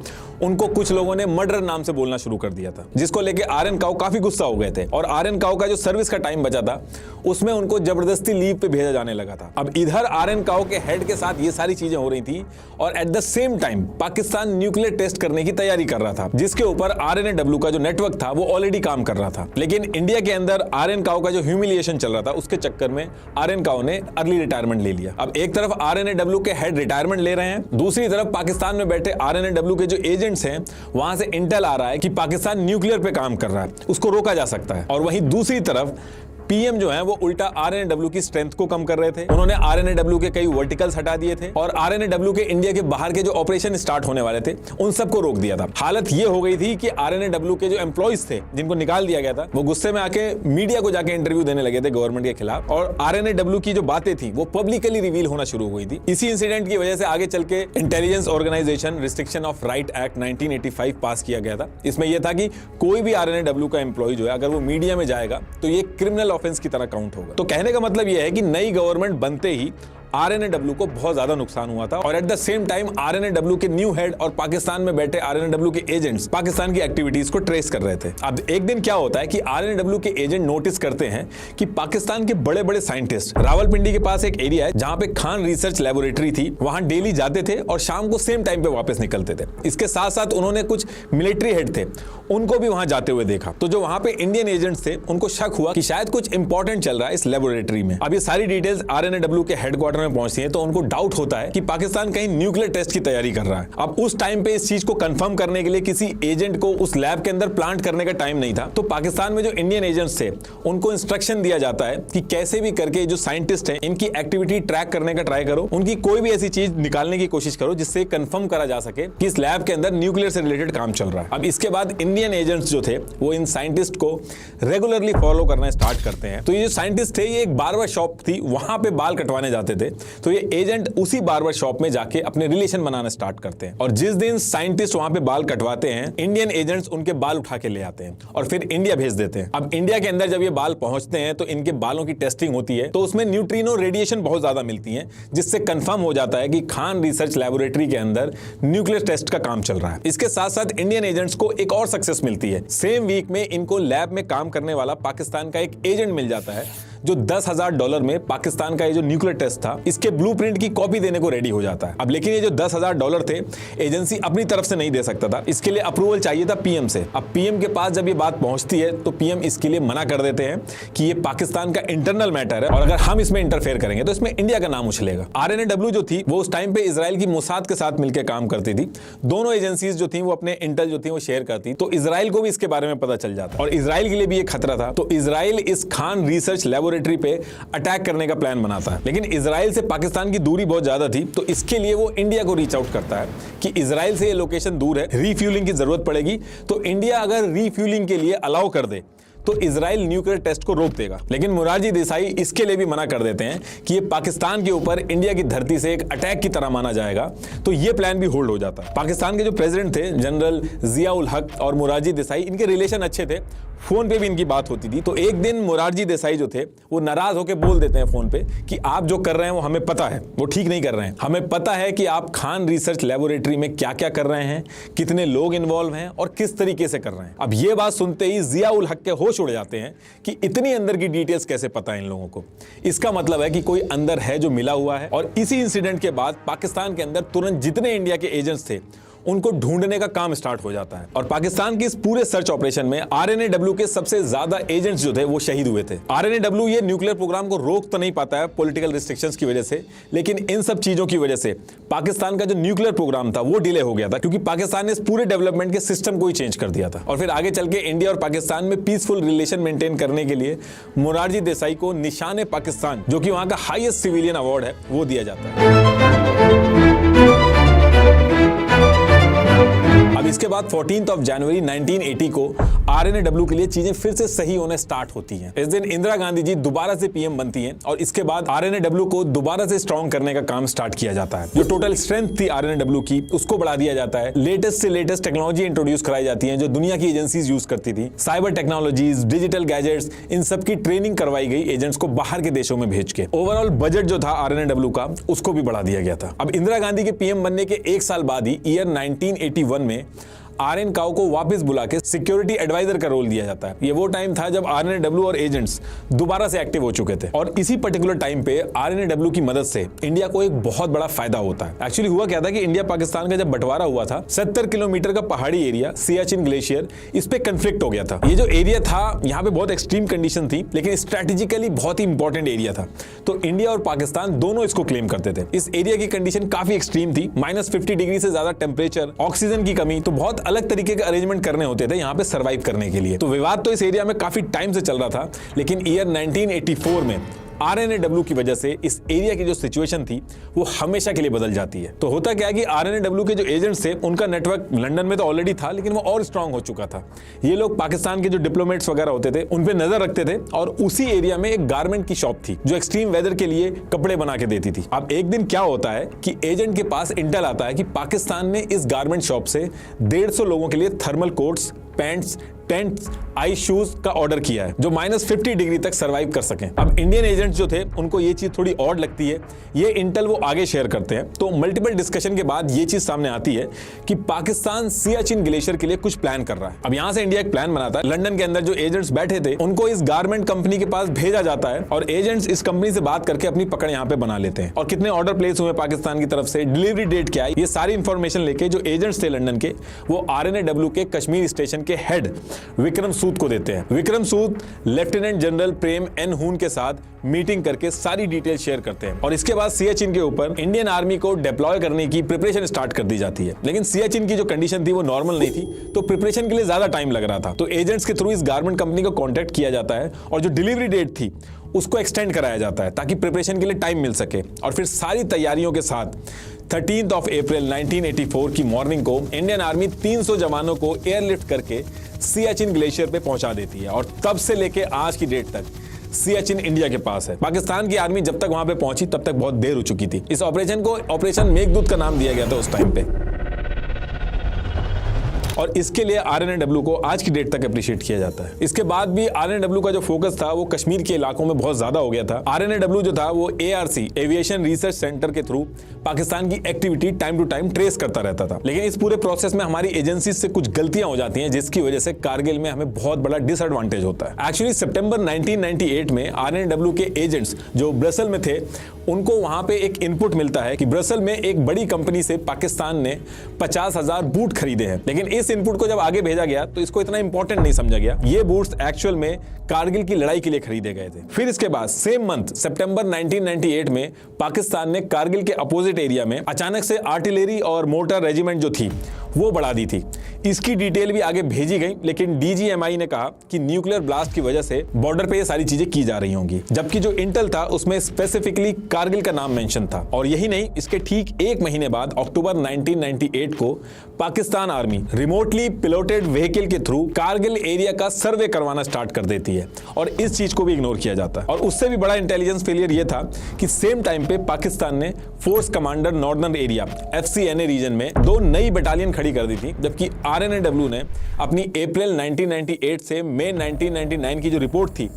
उनको कुछ लोगों ने मर्डर नाम से बोलना शुरू कर दिया था जिसको लेके आरएन काओ काफी गुस्सा हो गए थे और आरएन काओ का जो सर्विस का टाइम बचा था उसमें उनको जबरदस्ती लीव पे भेजा जाने लगा था। अब इधर आरएन काओ के हेड के साथ ये सारी चीजें हो रही थी और at the same time Pakistan nuclear test करने की तैयारी कर रहा था जिसके ऊपर आरएनएडब्ल्यू का जो नेटवर्क था वो ऑलरेडी काम कर रहा था। लेकिन इंडिया के अंदर आरएन काओ का जो ह्यूमिलिएशन चल रहा था उसके चक्कर में आरएन काओ ने अर्ली रिटायरमेंट ले लिया। अब एक तरफ आरएनएडब्ल्यू के हेड रिटायरमेंट ले रहे हैं, दूसरी तरफ पाकिस्तान में बैठे आरएनएडब्ल्यू के जो एजेंट्स हैं वहां से इंटेल आ रहा है कि पाकिस्तान न्यूक्लियर पे काम कर रहा है, उसको रोका जा सकता है। और वहीं दूसरी तरफ पीएम जो है वो उल्टा आरएनएडब्ल्यू की स्ट्रेंथ को कम कर रहे थे। उन्होंने आरएनएडब्ल्यू के कई वर्टिकल्स हटा दिए थे और आरएनएडब्ल्यू के इंडिया के बाहर के जो ऑपरेशन स्टार्ट होने वाले थे उन सबको रोक दिया था। हालत ये हो गई थी कि आरएनएडब्ल्यू के जो एम्प्लॉइज थे जिनको निकाल दिया गया था वो गुस्से में आके मीडिया को जाके इंटरव्यू देने लगे थे गवर्नमेंट के खिलाफ और आरएनएडब्ल्यू की जो बातें थी वो पब्लिकली रिवील होना शुरू हुई थी। इसी इंसिडेंट की वजह से आगे चल के intelligence organisation restriction of right act 1985 पास किया गया था। इसमें यह था कि कोई भी आरएनएडब्ल्यू का एम्प्लॉय जो है अगर वो मीडिया में जाएगा तो ये क्रिमिनल ऑफेंस की तरह काउंट होगा। तो कहने का मतलब यह है कि नई गवर्नमेंट बनते ही आरएनएडब्ल्यू को बहुत ज्यादा नुकसान हुआ था और एट द सेम टाइम आरएनएडब्ल्यू के न्यू हेड और पाकिस्तान में बैठे आरएनएडब्ल्यू के एजेंट्स पाकिस्तान की एक्टिविटीज को ट्रेस कर रहे थे। अब एक दिन क्या होता है कि आरएनएडब्ल्यू के एजेंट नोटिस करते हैं कि पाकिस्तान के बड़े बड़े साइंटिस्ट रावलपिंडी के पास एक एरिया है जहां पे खान रिसर्च लेबोरेटरी थी, वहां डेली जाते थे और शाम को सेम टाइम पे वापस निकलते थे। इसके साथ साथ उन्होंने कुछ मिलिट्री हेड थे उनको भी वहां जाते हुए देखा। तो जो वहां पे इंडियन एजेंट्स थे उनको शक हुआ कि शायद कुछ इंपॉर्टेंट चल रहा है इस लेबोरेटरी में। अब ये सारी डिटेल्स आरएनएडब्ल्यू के हेडक्वार्टर में पहुंचती है तो उनको डाउट होता है कि पाकिस्तान कहीं न्यूक्लियर टेस्ट की तैयारी कर रहा है। अब उस टाइम पे इस चीज को कंफर्म करने के लिए किसी एजेंट को उस लैब के अंदर प्लांट करने का टाइम नहीं था। तो पाकिस्तान में जो इंडियन एजेंट्स थे उनको इंस्ट्रक्शन दिया जाता है कि कैसे भी करके जो साइंटिस्ट हैं इनकी एक्टिविटी ट्रैक करने का ट्राई करो, उनकी कोई भी ऐसी चीज निकालने की कोशिश करो जिससे कंफर्म करा जा सके कि इस लैब के अंदर न्यूक्लियर से रिलेटेड काम चल रहा है। अब इसके बाद इंडियन एजेंट्स जो थे वो इन साइंटिस्ट को रेगुलरली फॉलो करना स्टार्ट करते हैं। तो ये जो साइंटिस्ट थे ये एक बार्बर शॉप थी वहां पे बाल कटवाने जाते थे। तो ये एजेंट उसी बार्बर शॉप में जाके अपने रिलेशन बनाना स्टार्ट करते हैं और जिस दिन साइंटिस्ट वहां पे बाल कटवाते हैं इंडियन एजेंट्स उनके बाल उठा के ले आते हैं और फिर इंडिया भेज देते हैं। अब इंडिया के अंदर जब ये बाल पहुंचते हैं तो इनके बालों की टेस्टिंग होती है तो उसमें न्यूट्रिनो रेडिएशन बहुत ज्यादा मिलती है जिससे कंफर्म हो जाता है कि खान रिसर्च लेबोरेटरी के अंदर न्यूक्लियर टेस्ट का काम चल रहा है। इसके साथ साथ इंडियन एजेंट्स को एक और सक्सेस मिलती है। सेम वीक में इनको लैब में काम करने वाला पाकिस्तान का एक एजेंट मिल जाता है जो $10,000 में पाकिस्तान का ये जो न्यूक्लियर टेस्ट था इसके ब्लूप्रिंट की कॉपी देने को रेडी हो जाता है। अब लेकिन ये जो $10,000 थे एजेंसी अपनी तरफ से नहीं दे सकता था, इसके लिए अप्रूवल चाहिए था पीएम से। अब पीएम के पास जब ये बात पहुंचती है तो पीएम इसके लिए मना कर देते हैं कि ये पाकिस्तान का इंटरनल मैटर है और अगर हम इसमें इंटरफेयर करेंगे तो इसमें इंडिया का नाम उछलेगा। आरएनएडब्ल्यू जो थी वो उस टाइम पे इजराइल की मोसाद के साथ मिलकर काम करती थी। दोनों एजेंसीज जो थी वो अपने इंटेल जो थी वो शेयर करती, तो इजराइल को भी इसके बारे में पता चल जाता और इजराइल के लिए भी एक खतरा था। तो इजराइल इस खान रिसर्च लेबोरेटरी पे अटैक करने का प्लान बनाता है, लेकिन इजराइल से पाकिस्तान की दूरी बहुत ज्यादा थी तो इसके लिए वो इंडिया को रीच आउट करता है कि इजराइल से ये लोकेशन दूर है, रीफ्यूलिंग की जरूरत पड़ेगी। तो इंडिया अगर रीफ्यूलिंग के लिए अलाउ कर दे तो इजराइल न्यूक्लियर टेस्ट को रोक देगा। लेकिन मोरारजी देसाई इसके लिए भी मना कर देते हैं कि ये पाकिस्तान के ऊपर इंडिया की धरती से एक अटैक की तरह माना जाएगा, तो ये प्लान भी होल्ड हो जाता है। पाकिस्तान के जो प्रेसिडेंट थे जनरल जियाउल हक और मोरारजी देसाई, इनके रिलेशन अच्छे थे, फोन पे भी इनकी बात होती थी। तो एक दिन मोरारजी देसाई जो थे वो नाराज होकर बोल देते हैं फोन पे कि आप जो कर रहे हैं वो हमें पता है, वो ठीक नहीं कर रहे हैं। हमें पता है कि आप खान रिसर्च लेबोरेटरी में क्या क्या कर रहे हैं, कितने लोग इन्वॉल्व हैं और किस तरीके से कर रहे हैं। अब ये बात सुनते ही जियाउल हक के होश उड़ जाते हैं कि इतनी अंदर की डिटेल्स कैसे पता है इन लोगों को। इसका मतलब है कि कोई अंदर है जो मिला हुआ है। और इसी इंसिडेंट के बाद पाकिस्तान के अंदर तुरंत जितने इंडिया के एजेंट्स थे उनको ढूंढने का काम स्टार्ट हो जाता है। और पाकिस्तान के इस पूरे सर्च ऑपरेशन में RNAW के सबसे ज्यादा एजेंट्स जो थे वो शहीद हुए थे। RNAW ये न्यूक्लियर प्रोग्राम को रोक तो नहीं पाता है पॉलिटिकल रिस्ट्रिक्शंस की वजह से, लेकिन इन सब चीजों की वजह से पाकिस्तान का जो न्यूक्लियर प्रोग्राम था वो डिले हो गया था, क्योंकि पाकिस्तान ने इस पूरे डेवलपमेंट के सिस्टम को ही चेंज कर दिया था। और फिर आगे चल के इंडिया और पाकिस्तान में पीसफुल रिलेशन मेंटेन करने के लिए मोरारजी देसाई को निशान पाकिस्तान, जो कि वहां का हाईएस्ट सिविलियन अवार्ड है, वो दिया जाता है। अब इसके बाद 14 जनवरी 1980 को RNAW के लिए चीजें फिर से सही होने स्टार्ट होती हैं। इस दिन इंदिरा गांधी जी दोबारा से पीएम बनती हैं और इसके बाद RNAW को दोबारा से स्ट्रॉन्ग करने का काम स्टार्ट किया जाता है। जो टोटल स्ट्रेंथ थी RNAW की उसको बढ़ा दिया जाता है। लेटेस्ट से लेटेस्ट टेक्नोलॉजी इंट्रोड्यूस कराई जाती है जो दुनिया की एजेंसीज यूज करती थी। साइबर टेक्नोलॉजीज, डिजिटल गैजेट्स, इन सब की ट्रेनिंग करवाई गई एजेंट्स को बाहर के देशों में भेज के। ओवरऑल बजट जो था RNAW का उसको भी बढ़ा दिया गया था। अब इंदिरा गांधी के पीएम बनने के एक साल बाद ही ईयर 1981 में RN काओ को वापस बुला के सिक्योरिटी एडवाइजर का रोल दिया जाता है। ये वो टाइम था जब RNAW और एजेंट्स दोबारा से एक्टिव हो चुके थे और इसी पर्टिकुलर टाइम पे RNAW की मदद से इंडिया को एक बहुत बड़ा फायदा होता है। एक्चुअली हुआ क्या था कि इंडिया पाकिस्तान का जब बंटवारा हुआ था, 70 किलोमीटर का पहाड़ी एरिया सियाचिन ग्लेशियर, इस पे कंफ्लिक्ट हो गया था। ये जो एरिया था यहाँ पे बहुत एक्सट्रीम कंडीशन थी, लेकिन स्ट्रेटेजिकली बहुत ही इंपॉर्टेंट एरिया था। तो इंडिया और पाकिस्तान दोनों इसको क्लेम करते थे। इस एरिया की कंडीशन काफी एक्सट्रीम थी, -50 डिग्री से ज्यादा टेम्परेचर, ऑक्सीजन की कमी, तो बहुत अलग तरीके के अरेंजमेंट करने होते थे यहाँ पे सरवाइव करने के लिए। तो विवाद तो इस एरिया में काफी टाइम से चल रहा था, लेकिन ईयर 1984 में RNAW की वजह से इस एरिया की जो सिचुएशन थी वो हमेशा के लिए बदल जाती है। तो होता क्या है कि RNAW के जो एजेंट्स थे उनका नेटवर्क लंदन में तो ऑलरेडी था, लेकिन वो और स्ट्रांग हो चुका था। ये लोग पाकिस्तान के जो डिप्लोमेट्स वगैरह होते थे उन पे नजर रखते थे और उसी एरिया में एक गारमेंट की शॉप थी जो एक्सट्रीम वेदर के लिए कपड़े बना के देती थी। अब एक दिन क्या होता है कि एजेंट के पास इंटेल आता है कि पाकिस्तान ने इस गारमेंट शॉप से 150 लोगों के लिए thermal quotes, pants, tents, ice shoes का ऑर्डर किया है जो -50 डिग्री तक सरवाइव कर सकें। अब इंडियन एजेंट्स जो थे उनको ये चीज थोड़ी ऑड लगती है, ये इंटेल वो आगे शेयर करते हैं। तो मल्टीपल डिस्कशन के बाद ये चीज सामने आती है कि पाकिस्तान सियाचिन ग्लेशियर के लिए कुछ प्लान कर रहा है। अब यहां से इंडिया एक प्लान बनाता है। लंदन के अंदर जो एजेंट्स बैठे थे उनको इस गारमेंट कंपनी के पास भेजा जाता है और एजेंट्स इस कंपनी से बात करके अपनी पकड़ यहां पे बना लेते हैं। और कितने ऑर्डर प्लेस हुए पाकिस्तान की तरफ से, डिलीवरी डेट क्या है, ये सारी इंफॉर्मेशन लेके जो एजेंट्स थे लंदन के, वो RNAW के कश्मीर स्टेशन के हेड विक्रम सूद को देते हैं। विक्रम सूद लेफ्टिनेंट जनरल प्रेम एन हून के साथ मीटिंग करके सारी डिटेल शेयर करते हैं और इसके बाद सियाचिन के ऊपर इंडियन आर्मी को डिप्लॉय करने की प्रिपरेशन स्टार्ट कर दी जाती है। लेकिन सियाचिन की जो कंडीशन थी वो नॉर्मल नहीं थी, तो प्रिपरेशन के लिए ज्यादा टाइम लग रहा था। तो एजेंट्स के थ्रू इस गारमेंट कंपनी को कॉन्टेक्ट किया जाता है और जो डिलीवरी डेट थी उसको एक्सटेंड कराया जाता है ताकि प्रिपरेशन के लिए टाइम मिल सके। और फिर सारी तैयारियों के साथ 13 अप्रैल 1984 की मॉर्निंग को इंडियन आर्मी 300 जवानों को एयरलिफ्ट करके सियाचिन ग्लेशियर पे पहुंचा देती है और तब से लेके आज की डेट तक सियाचिन इंडिया के पास है। पाकिस्तान की आर्मी जब तक वहां पे पहुंची तब तक बहुत देर हो चुकी थी। इस ऑपरेशन को ऑपरेशन मेघदूत का नाम दिया गया था उस टाइम पे और इसके लिए RNAW को आज की डेट तक अप्रिशिएट किया जाता है। इसके बाद भी RNAW का जो फोकस था वो कश्मीर के इलाकों में बहुत ज्यादा हो गया था। RNAW जो था वो ARC एविएशन रिसर्च सेंटर के थ्रू पाकिस्तान की activity time to time trace करता रहता था। लेकिन इस पूरे प्रोसेस में हमारी एजेंसी से कुछ गलतियां हो जाती हैं जिसकी वजह से कारगिल में हमें बहुत बड़ा डिसएडवांटेज होता है। एक्चुअली सितंबर 1998 में RNAW के एजेंट्स जो ब्रसल में थे उनको वहां पे एक इनपुट मिलता है कि ब्रसल में एक बड़ी कंपनी से पाकिस्तान ने 50,000 बूट खरीदे हैं। लेकिन इस इनपुट को जब आगे भेजा गया तो इसको इतना इंपॉर्टेंट नहीं समझा गया। ये बूट्स एक्चुअल में कारगिल की लड़ाई के लिए खरीदे गए थे। फिर इसके बाद सेम मंथ सितंबर 1998 में पाकिस्तान ने कारगिल के अपोजिट एरिया में अचानक से आर्टिलरी और मोटर रेजिमेंट जो थी वो बढ़ा दी थी। इसकी डिटेल भी आगे भेजी गई, लेकिन DGMI ने कहा कि न्यूक्लियर ब्लास्ट की वजह से बॉर्डर पे ये सारी चीजें की जा रही होंगी, जबकि जो इंटेल था उसमें स्पेसिफिकली कारगिल का नाम मेंशन था। और यही नहीं, इसके ठीक एक महीने बाद अक्टूबर 1998 को पाकिस्तान आर्मी रिमोटली पिलोटेड व्हीकल के थ्रू कारगिल एरिया का सर्वे करवाना स्टार्ट कर देती है और इस चीज को भी इग्नोर किया जाता है। और उससे भी बड़ा इंटेलिजेंस फेलियर यह था कि सेम टाइम पे पाकिस्तान ने force commander northern area FCNA region में 2 नई बटालियन खड़ी कर दी थी, जबकि RNAW ने अपनी अप्रैल 1998 से मई 1999 की जो रिपोर्ट थी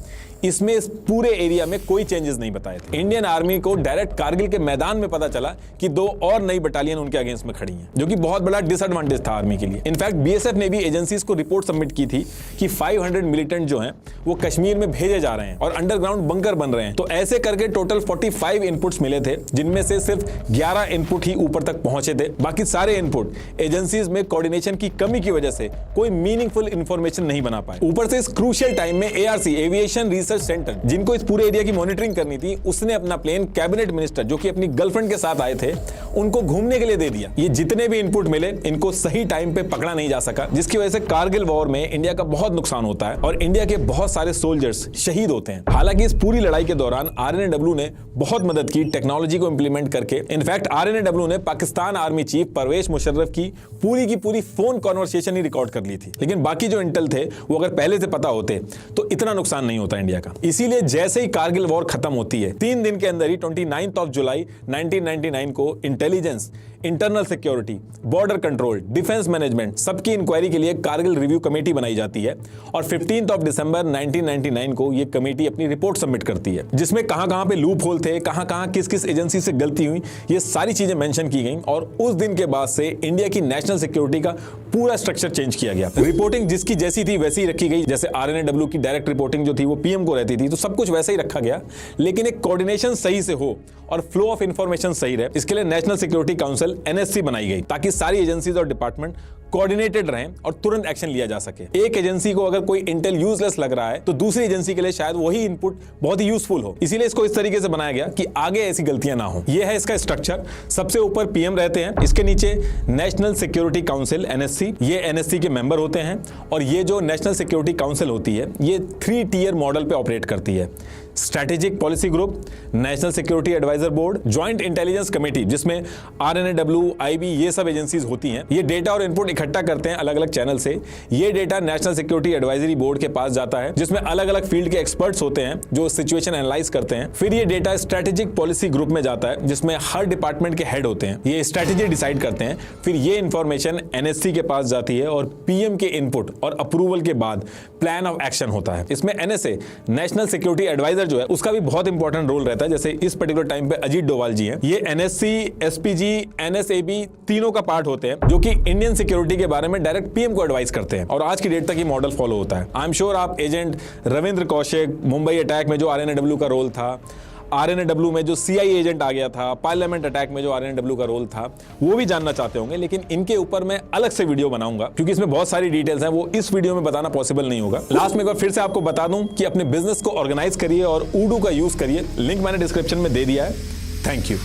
इसमें इस पूरे एरिया में कोई चेंजेस नहीं बताए थे। इंडियन आर्मी को डायरेक्ट कारगिल के मैदान में पता चला कि 2 और नई बटालियन उनके अगेंस्ट में खड़ी हैं, जो कि बहुत बड़ा डिसएडवांटेज था आर्मी के लिए। इनफैक्ट BSF ने भी एजेंसीज को रिपोर्ट सबमिट की थी कि 500 मिलिटेंट जो हैं वो कश्मीर में भेजे जा रहे हैं और अंडरग्राउंड बंकर बन रहे हैं। तो ऐसे करके टोटल 45 इनपुट्स मिले थे, जिनमें से सिर्फ 11 इनपुट ही ऊपर तक पहुंचे थे। बाकी सारे इनपुट एजेंसीज में कोऑर्डिनेशन की कमी की वजह से कोई मीनिंगफुल इंफॉर्मेशन नहीं बना पाए। ऊपर से इस क्रूशियल टाइम में ARC एविएशन रिसर्च सेंटर, जिनको इस पूरे एरिया की मॉनिटरिंग करनी थी, उसने अपना प्लेन कैबिनेट मिनिस्टर जो कि अपनी गर्लफ्रेंड के साथ आए थे उनको घूमने के लिए दे दिया। ये जितने भी इनपुट मिले इनको सही टाइम पे पकड़ा नहीं जा सका, जिसकी वजह से कारगिल वॉर में इंडिया का बहुत नुकसान होता है और इंडिया के बहुत सारे सोल्जर्स शहीद होते हैं। हालांकि इस पूरी लड़ाई के दौरान RNAW ने बहुत मदद की टेक्नोलॉजी को इंप्लीमेंट करके। इनफैक्ट RNAW ने पाकिस्तान आर्मी चीफ परवेज मुशर्रफ की पूरी फोन कॉन्वर्सेशन ही रिकॉर्ड कर ली थी। लेकिन बाकी जो इंटेल थे वो अगर पहले से पता होते तो इतना नुकसान नहीं होता इंडिया का। इसीलिए जैसे ही कारगिल वॉर खत्म होती है 3 दिन के अंदर ही 29 जुलाई 1999 को intelligence, internal security, border control, defence management सबकी इंक्वायरी के लिए कारगिल रिव्यू कमेटी बनाई जाती है और 15 दिसंबर 1999 को यह कमेटी अपनी रिपोर्ट सबमिट करती है, जिसमें कहां पे लूप होल थे, कहां किस एजेंसी से गलती हुई, ये सारी चीजें मेंशन की गई। और उस दिन के बाद से इंडिया की नेशनल सिक्योरिटी का पूरा स्ट्रक्चर चेंज किया गया। रिपोर्टिंग जिसकी जैसी थी वैसी ही रखी गई, जैसे RNAW की डायरेक्ट रिपोर्टिंग जो थी वो PM को रहती थी, तो सब कुछ वैसे ही रखा गया, लेकिन एक कोऑर्डिनेशन सही से हो और फ्लो ऑफ इंफॉर्मेशन सही रहे, इसके लिए नेशनल सिक्योरिटी काउंसिल NSC बनाई गई, ताकि सारी एजेंसीज और डिपार्टमेंट कोऑर्डिनेटेड रहें और तुरंत एक्शन लिया जा सके। एक एजेंसी को अगर कोई इंटेल यूजलेस लग रहा है तो दूसरी एजेंसी के लिए शायद वही इनपुट बहुत ही यूजफुल हो, इसीलिए इसको इस तरीके से बनाया गया कि आगे ऐसी गलतियां ना हो। यह है इसका स्ट्रक्चर। सबसे ऊपर PM रहते हैं, इसके नीचे नेशनल सिक्योरिटी काउंसिल NSC, ये NSC के मेंबर होते हैं और ये जो नेशनल सिक्योरिटी काउंसिल होती है ये 3 टियर मॉडल पे ऑपरेट करती है। Strategic policy group, national security advisor board, joint intelligence committee जिसमें RNAW, IB ये सब एजेंसीज होती हैं। ये डेटा और इनपुट इकट्ठा करते हैं अलग अलग चैनल से। ये data national security advisory board के पास जाता है, जिसमें अलग अलग फील्ड के एक्सपर्ट्स होते हैं जो सिचुएशन एनालाइज करते हैं। फिर ये डेटा स्ट्रैटेजिक पॉलिसी ग्रुप में जाता है, जिसमें हर डिपार्टमेंट के हेड होते हैं, ये स्ट्रैटेजी डिसाइड करते हैं। फिर ये इंफॉर्मेशन NSC के पास जाती है और PM के इनपुट और अप्रूवल के बाद प्लान ऑफ एक्शन होता है। इसमें NSA, नेशनल सिक्योरिटी एडवाइजर जो है उसका भी बहुत इंपॉर्टेंट रोल रहता है। जैसे इस पर्टिकुलर टाइम पे अजीत डोवाल जी हैं, ये NSC, SPG, NSAB तीनों का पार्ट होते हैं, जो कि इंडियन सिक्योरिटी के बारे में डायरेक्ट PM को एडवाइस करते हैं और आज की डेट तक ये मॉडल फॉलो होता है। आई एम श्योर आप एजेंट रविंद्र कौशिक, मुंबई अटैक में जो RNAW का रोल था, RNAW में जो CIA एजेंट आ गया था, पार्लियामेंट अटैक में जो RNAW का रोल था, वो भी जानना चाहते होंगे, लेकिन इनके ऊपर मैं अलग से वीडियो बनाऊंगा क्योंकि इसमें बहुत सारी डिटेल्स हैं, वो इस वीडियो में बताना पॉसिबल नहीं होगा। लास्ट में एक बार फिर से आपको बता दूं कि अपने बिजनेस को ऑर्गेनाइज करिए और Odoo का यूज करिए, लिंक मैंने डिस्क्रिप्शन में दे दिया है। Thank you.